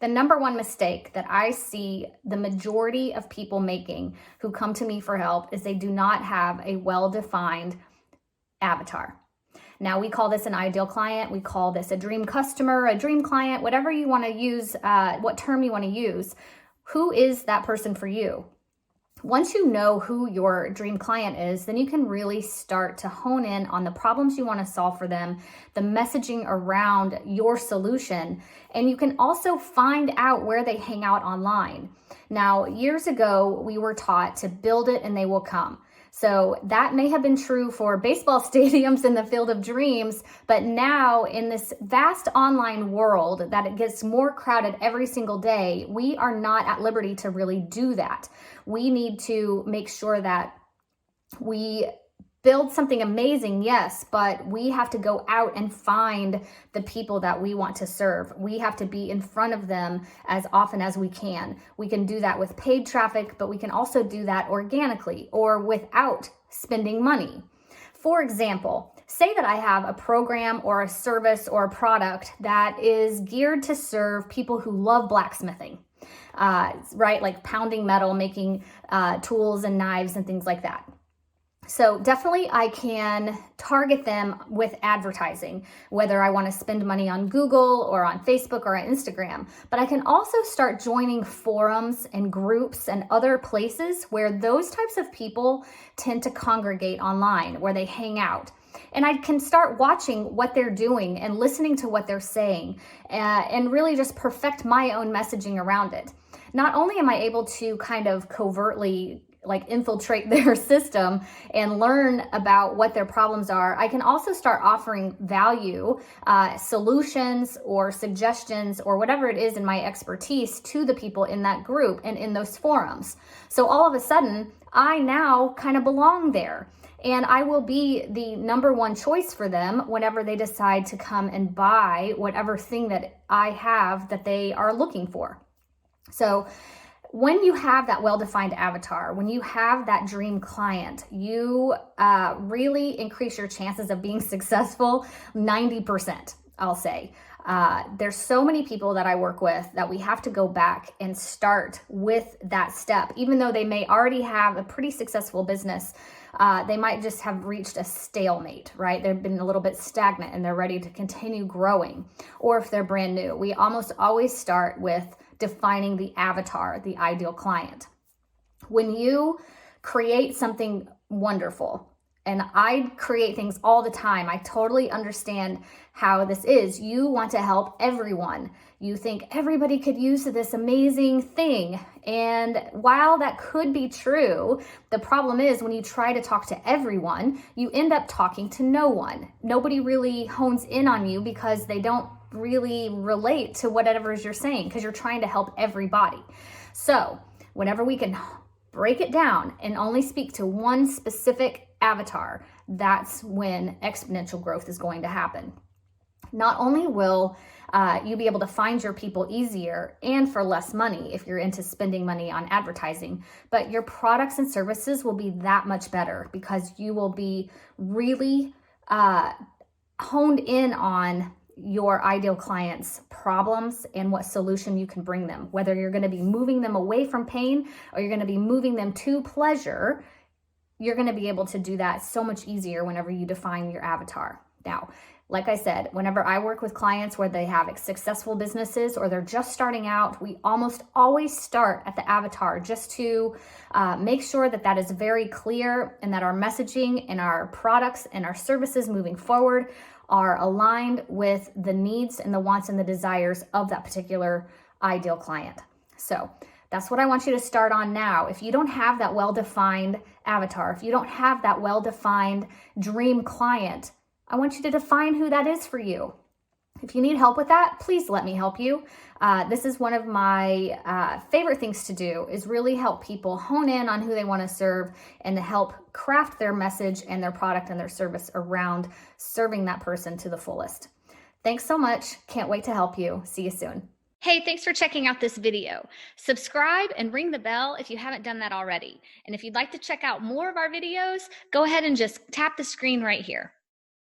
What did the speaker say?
The number one mistake that I see the majority of people making who come to me for help is they do not have a well-defined avatar. Now, we call this an ideal client. We call this a dream customer, a dream client, whatever you want to use, what term you want to use. Who is that person for you? Once you know who your dream client is, then you can really start to hone in on the problems you want to solve for them, the messaging around your solution, and you can also find out where they hang out online. Now, years ago, we were taught to build it and they will come. So that may have been true for baseball stadiums in the field of dreams, but now in this vast online world that it gets more crowded every single day, we are not at liberty to really do that. We need to make sure that we build something amazing, yes, but we have to go out and find the people that we want to serve. We have to be in front of them as often as we can. We can do that with paid traffic, but we can also do that organically or without spending money. For example, say that I have a program or a service or a product that is geared to serve people who love blacksmithing, right? Like pounding metal, making tools and knives and things like that. So definitely I can target them with advertising, whether I want to spend money on Google or on Facebook or on Instagram. But I can also start joining forums and groups and other places where those types of people tend to congregate online, where they hang out. And I can start watching what they're doing and listening to what they're saying and really just perfect my own messaging around it. Not only am I able to kind of covertly infiltrate their system and learn about what their problems are, I can also start offering value, solutions or suggestions or whatever it is in my expertise to the people in that group and in those forums. So all of a sudden, I now kind of belong there. And I will be the number one choice for them whenever they decide to come and buy whatever thing that I have that they are looking for. So when you have that well-defined avatar, when you have that dream client, you really increase your chances of being successful 90%, I'll say. There's so many people that I work with that we have to go back and start with that step. Even though they may already have a pretty successful business, they might just have reached a stalemate, right? They've been a little bit stagnant and they're ready to continue growing. Or if they're brand new, we almost always start with defining the avatar, the ideal client. When you create something wonderful, and I create things all the time, I totally understand how this is. You want to help everyone. You think everybody could use this amazing thing. And while that could be true, the problem is when you try to talk to everyone, you end up talking to no one. Nobody really hones in on you because they don't really relate to whatever you're saying because you're trying to help everybody. So whenever we can break it down and only speak to one specific avatar, that's when exponential growth is going to happen. Not only will you be able to find your people easier and for less money if you're into spending money on advertising, but your products and services will be that much better because you will be really honed in on your ideal client's problems and what solution you can bring them. Whether you're going to be moving them away from pain or you're going to be moving them to pleasure, you're going to be able to do that so much easier whenever you define your avatar. Now, like I said, whenever I work with clients where they have successful businesses or they're just starting out, we almost always start at the avatar just to make sure that that is very clear and that our messaging and our products and our services moving forward are aligned with the needs and the wants and the desires of that particular ideal client. So that's what I want you to start on now. If you don't have that well-defined avatar, if you don't have that well-defined dream client, I want you to define who that is for you. If you need help with that, please let me help you. This is one of my favorite things to do, is really help people hone in on who they want to serve and to help craft their message and their product and their service around serving that person to the fullest. Thanks so much. Can't wait to help you. See you soon. Hey, thanks for checking out this video. Subscribe and ring the bell if you haven't done that already. And if you'd like to check out more of our videos, go ahead and just tap the screen right here.